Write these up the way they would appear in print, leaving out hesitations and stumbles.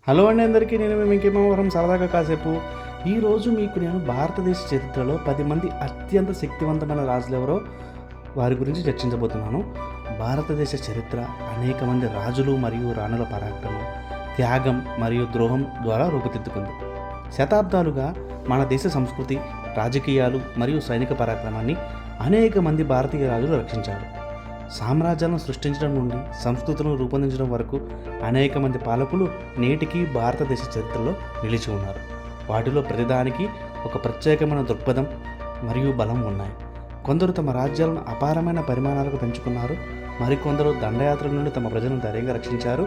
Hello అండి అందరికీ, నేను మీ వెంకటేశ్వరం. సరదాగా కాసేపు ఈరోజు మీకు నేను భారతదేశ చరిత్రలో 10 మంది అత్యంత శక్తివంతమైన రాజులు ఎవరో వారి గురించి చర్చించబోతున్నాను. భారతదేశ చరిత్ర అనేక మంది రాజులు మరియు రాణుల పరాక్రమం, త్యాగం మరియు ద్రోహం ద్వారా రూపుదిద్దుకుంది. శతాబ్దాలుగా మన దేశ సంస్కృతి, రాజకీయాలు మరియు సైనిక పరాక్రమాన్ని అనేక మంది భారతీయ రాజులు రక్షించారు. సామ్రాజ్యాలను సృష్టించడం నుండి సంస్కృతులను రూపొందించడం వరకు అనేక మంది పాలకులు నేటికి భారతదేశ చరిత్రలో నిలిచి ఉన్నారు. వాటిలో ప్రతిదానికి ఒక ప్రత్యేకమైన దృక్పథం మరియు బలం ఉన్నాయి. కొందరు తమ రాజ్యాలను అపారమైన పరిమాణాలకు పెంచుకున్నారు, మరికొందరు దండయాత్రల నుండి తమ ప్రజలను ధైర్యంగా రక్షించారు.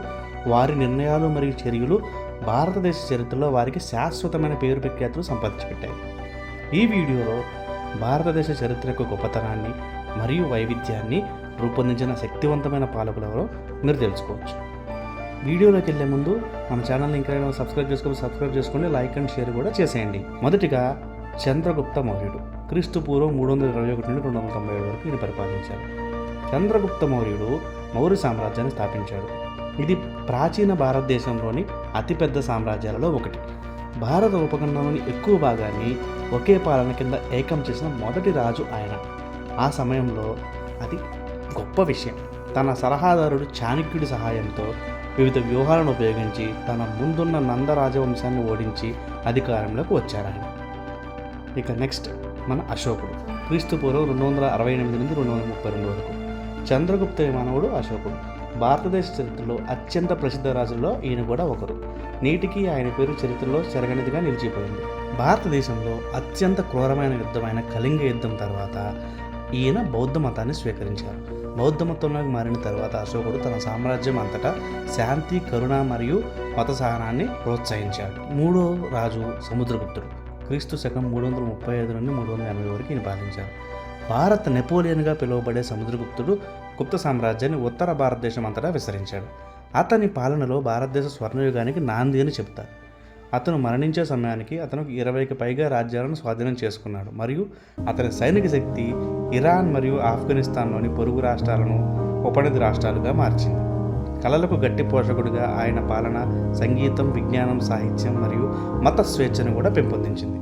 వారి నిర్ణయాలు మరియు చర్యలు భారతదేశ చరిత్రలో వారికి శాశ్వతమైన పేరు ప్రఖ్యాతులు సంపాదించిపెట్టాయి. ఈ వీడియోలో భారతదేశ చరిత్ర యొక్క గొప్పతనాన్ని మరియు వైవిధ్యాన్ని రూపొందించిన శక్తివంతమైన పాలకులు ఎవరో మీరు తెలుసుకోవచ్చు. వీడియోలోకి వెళ్ళే ముందు మన ఛానల్ని ఇంకా సబ్స్క్రైబ్ చేసుకోండి, లైక్ అండ్ షేర్ కూడా చేసేయండి. మొదటిగా చంద్రగుప్త మౌర్యుడు. క్రీస్తు పూర్వం 321 నుండి 297 వరకు ఈయన పరిపాలించారు. చంద్రగుప్త మౌర్యుడు మౌర్య సామ్రాజ్యాన్ని స్థాపించాడు. ఇది ప్రాచీన భారతదేశంలోని అతిపెద్ద సామ్రాజ్యాలలో ఒకటి. భారత ఉపఖండంలోని ఎక్కువ భాగాన్ని ఒకే పాలన కింద ఏకం చేసిన మొదటి రాజు ఆయన. ఆ సమయంలో అది గొప్ప విషయం. తన సలహాదారుడు చాణక్యుడి సహాయంతో వివిధ వ్యూహాలను ఉపయోగించి తన ముందున్న నంద రాజవంశాన్ని ఓడించి అధికారంలోకి వచ్చారు ఆయన. ఇక నెక్స్ట్ మన అశోకుడు. క్రీస్తు పూర్వం 268 నుండి 232 వరకు. చంద్రగుప్త మానవుడు అశోకుడు భారతదేశ చరిత్రలో అత్యంత ప్రసిద్ధ రాజుల్లో ఈయన కూడా ఒకరు. నేటికి ఆయన పేరు చరిత్రలో చెరగనిదిగా నిలిచిపోయింది. భారతదేశంలో అత్యంత క్రూరమైన యుద్ధమైన కళింగ యుద్ధం తర్వాత ఈయన బౌద్ధ మతాన్ని స్వీకరించారు. బౌద్ధ మతంలోకి మారిన తర్వాత అశోకుడు తన సామ్రాజ్యం అంతటా శాంతి, కరుణ మరియు మత సహనాన్ని ప్రోత్సహించాడు. మూడో రాజు సముద్రగుప్తుడు. క్రీస్తు శకం 335 నుండి 380 వరకు ఈయన పాలించారు. భారత నెపోలియన్గా పిలువబడే సముద్రగుప్తుడు గుప్త సామ్రాజ్యాన్ని ఉత్తర భారతదేశం అంతటా విస్తరించాడు. అతని పాలనలో భారతదేశ స్వర్ణయుగానికి నాంది అని చెప్తారు. అతను మరణించే సమయానికి అతను 20కి పైగా రాజ్యాలను స్వాధీనం చేసుకున్నాడు మరియు అతని సైనిక శక్తి ఇరాన్ మరియు ఆఫ్ఘనిస్తాన్లోని పొరుగు రాష్ట్రాలను ఉపనిధి రాష్ట్రాలుగా మార్చింది. కళలకు గట్టి పోషకుడిగా ఆయన పాలన సంగీతం, విజ్ఞానం, సాహిత్యం మరియు మత స్వేచ్ఛను కూడా పెంపొందించింది.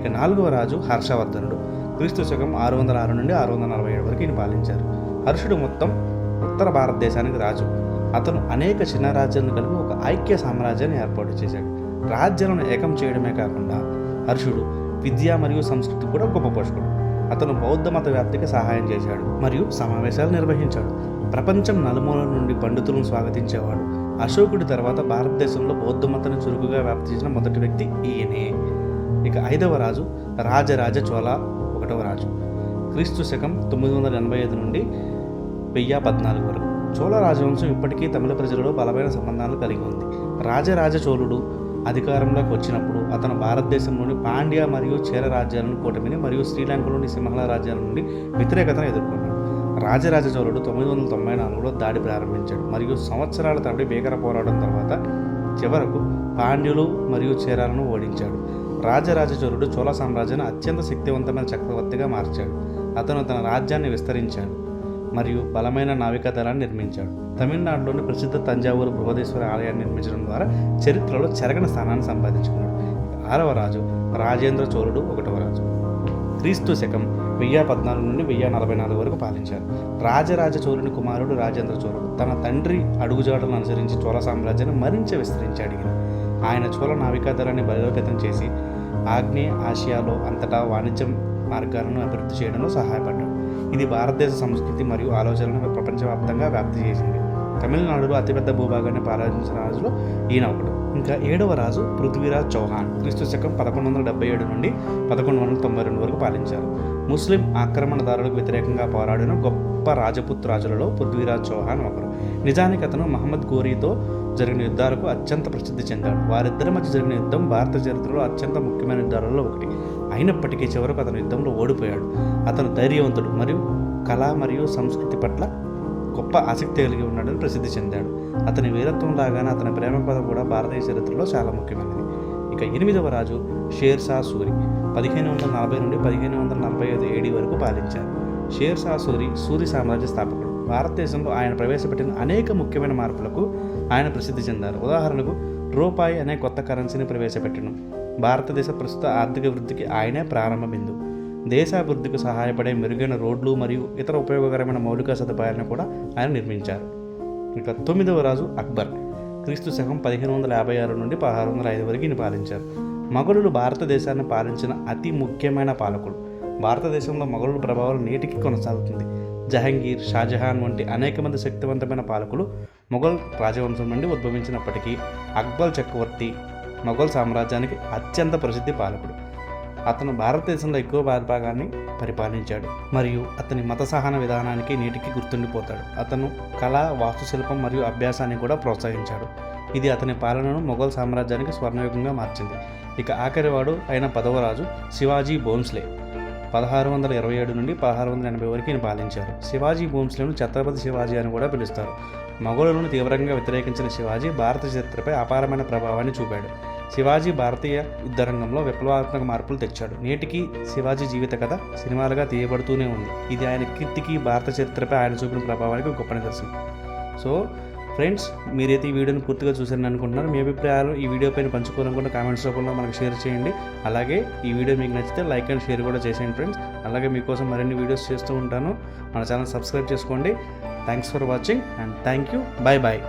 ఇక నాలుగవ రాజు హర్షవర్ధనుడు. క్రీస్తు శకం 606 నుండి 647 వరకు ఈయన పాలించారు. హర్షుడు మొత్తం ఉత్తర భారతదేశానికి రాజు. అతను అనేక చిన్న రాజ్యాలను కలిపి ఒక ఐక్య సామ్రాజ్యాన్ని ఏర్పాటు చేశాడు. రాజ్యాలను ఏకం చేయడమే కాకుండా హర్షుడు విద్య మరియు సంస్కృతి కూడా గొప్ప పోషకుడు. అతను బౌద్ధ మత వ్యాప్తికి సహాయం చేశాడు మరియు సమావేశాలు నిర్వహించాడు. ప్రపంచం నలుమూలల నుండి పండితులను స్వాగతించేవాడు. అశోకుడి తర్వాత భారతదేశంలో బౌద్ధ మతాన్ని చురుకుగా వ్యాప్తి చేసిన మొదటి వ్యక్తి ఈయనే. ఇక ఐదవ రాజు రాజరాజ చోళ 1వ రాజు. క్రీస్తు శకం 985 నుండి 1014 వరకు. చోళ రాజవంశం ఇప్పటికీ తమిళ ప్రజలలో బలమైన సంబంధాలు కలిగి ఉంది. రాజరాజ చోళుడు అధికారంలోకి వచ్చినప్పుడు అతను భారతదేశంలోని పాండ్య మరియు చేర రాజ్యాలను కూటమిని మరియు శ్రీలంకలోని సింహళ రాజ్యాల నుండి వ్యతిరేకతను ఎదుర్కొన్నాడు. రాజరాజ చోళుడు 994లో దాడి ప్రారంభించాడు మరియు సంవత్సరాల తరబడి భీకర పోరాటం తర్వాత చివరకు పాండ్యులు మరియు చేరాలను ఓడించాడు. రాజరాజ చోళుడు చోళ సామ్రాజ్యాన్ని అత్యంత శక్తివంతమైన చక్రవర్తిగా మార్చాడు. అతను తన రాజ్యాన్ని విస్తరించాడు మరియు బలమైన నావికా దళాన్ని నిర్మించాడు. తమిళనాడులోని ప్రసిద్ధ తంజావూరు బృహదేశ్వర ఆలయాన్ని నిర్మించడం ద్వారా చరిత్రలో చెరగని స్థానాన్ని సంపాదించుకున్నాడు. ఆరవ రాజు రాజేంద్ర చోళుడు 1వ రాజు. క్రీస్తు శకం 1014 నుండి 1044 వరకు పాలించారు. రాజరాజ చోళుని కుమారుడు రాజేంద్ర చోళుడు తన తండ్రి అడుగుజాడలను అనుసరించి చోళ సామ్రాజ్యాన్ని మరింత విస్తరించాడు. ఆయన చోళ నావికా దళాన్ని బలోపేతం చేసి ఆగ్నేయ ఆసియాలో అంతటా వాణిజ్య మార్గాలను అభివృద్ధి చేయడంలో సహాయపడ్డాడు. ఇది భారతదేశ సంస్కృతి మరియు ఆలోచనలను ప్రపంచవ్యాప్తంగా వ్యాప్తి చేసింది. తమిళనాడులో అతిపెద్ద భూభాగాన్ని పాలించిన రాజులో ఈయన ఒకడు. ఇంకా 7వ రాజు పృథ్వీరాజ్ చౌహాన్. క్రీస్తు శకం 1177 నుండి 1192 వరకు పాలించారు. ముస్లిం ఆక్రమణదారులకు వ్యతిరేకంగా పోరాడిన గొప్ప రాజపుత్ రాజులలో పృథ్వీరాజ్ చౌహాన్ ఒకరు. నిజానికి అతను మహమ్మద్ ఘోరీతో జరిగిన యుద్ధాలకు అత్యంత ప్రసిద్ధి చెందాడు. వారిద్దరి మధ్య జరిగిన యుద్ధం భారత చరిత్రలో అత్యంత ముఖ్యమైన యుద్ధాలలో ఒకటి. అయినప్పటికీ చివరకు అతను యుద్ధంలో ఓడిపోయాడు. అతను ధైర్యవంతుడు మరియు కళ మరియు సంస్కృతి పట్ల గొప్ప ఆసక్తి కలిగి ఉన్నాడని ప్రసిద్ధి చెందాడు. అతని వీరత్వం లాగానే అతని ప్రేమ కథ కూడా భారతీయ చరిత్రలో చాలా ముఖ్యమైనది. ఇక 8వ రాజు షేర్ షా సూరి. 1540 నుండి 1545 AD వరకు పాలించారు. షేర్ షా సూరి సామ్రాజ్య స్థాపకుడు. భారతదేశంలో ఆయన ప్రవేశపెట్టిన అనేక ముఖ్యమైన మార్పులకు ఆయన ప్రసిద్ధి చెందారు. ఉదాహరణకు రూపాయి అనే కొత్త కరెన్సీని ప్రవేశపెట్టడం. భారతదేశ ప్రస్తుత ఆర్థిక వృద్ధికి ఆయనే ప్రారంభ బిందువు. దేశాభివృద్ధికి సహాయపడే మెరుగైన రోడ్లు మరియు ఇతర ఉపయోగకరమైన మౌలిక సదుపాయాలను కూడా ఆయన నిర్మించారు. ఇక 9వ రాజు అక్బర్ క్రీస్తు శకం 1556 నుండి 1605 వరకు ఈయన పాలించారు. మొఘలులు భారతదేశాన్ని పాలించిన అతి ముఖ్యమైన పాలకుడు. భారతదేశంలో మొఘలుల ప్రభావం నేటికి కొనసాగుతుంది. జహంగీర్, షాజహాన్ వంటి అనేక మంది శక్తివంతమైన పాలకులు మొఘల్ రాజవంశం నుండి ఉద్భవించినప్పటికీ అక్బర్ చక్రవర్తి మొఘల్ సామ్రాజ్యానికి అత్యంత ప్రసిద్ధి పాలకుడు. అతను భారతదేశంలో ఎక్కువ భాగాన్ని పరిపాలించాడు మరియు అతని మత సహన విధానానికి నేటికి గుర్తుండిపోతాడు. అతను కళ, వాస్తుశిల్పం మరియు అభ్యాసాన్ని కూడా ప్రోత్సహించాడు. ఇది అతని పాలనను మొఘల్ సామ్రాజ్యానికి స్వర్ణయుగంగా మార్చింది. ఇక ఆఖరివాడు అయిన 10వ రాజు శివాజీ భోంస్లే 1627 నుండి 1680 వరకు ఈయన పాలించారు. శివాజీ భోంస్లేను ఛత్రపతి శివాజీ అని కూడా పిలుస్తారు. మొఘలులను తీవ్రంగా వ్యతిరేకించిన శివాజీ భారత చరిత్రపై అపారమైన ప్రభావాన్ని చూపాడు. శివాజీ భారతీయ యుద్ధరంగంలో విప్లవాత్మక మార్పులు తెచ్చాడు. నేటికి శివాజీ జీవిత కథ సినిమాలుగా తీయబడుతూనే ఉంది. ఇది ఆయన కీర్తికి, భారత చరిత్రపై ఆయన చూపిన ప్రభావానికి గొప్ప నిదర్శనం. సో ఫ్రెండ్స్, మీరైతే ఈ వీడియోని పూర్తిగా చూసారని అనుకుంటున్నారు. మీ అభిప్రాయాలు ఈ వీడియో పైన పంచుకోవాలనుకుంటే కామెంట్స్ రూపంలో మనకు షేర్ చేయండి. అలాగే ఈ వీడియో మీకు నచ్చితే లైక్ అండ్ షేర్ కూడా చేసేయండి ఫ్రెండ్స్. అలాగే మీకోసం మరిన్ని వీడియోస్ చేస్తూ ఉంటాను. మన ఛానల్ సబ్స్క్రైబ్ చేసుకోండి. Thanks for watching and thank you. Bye bye.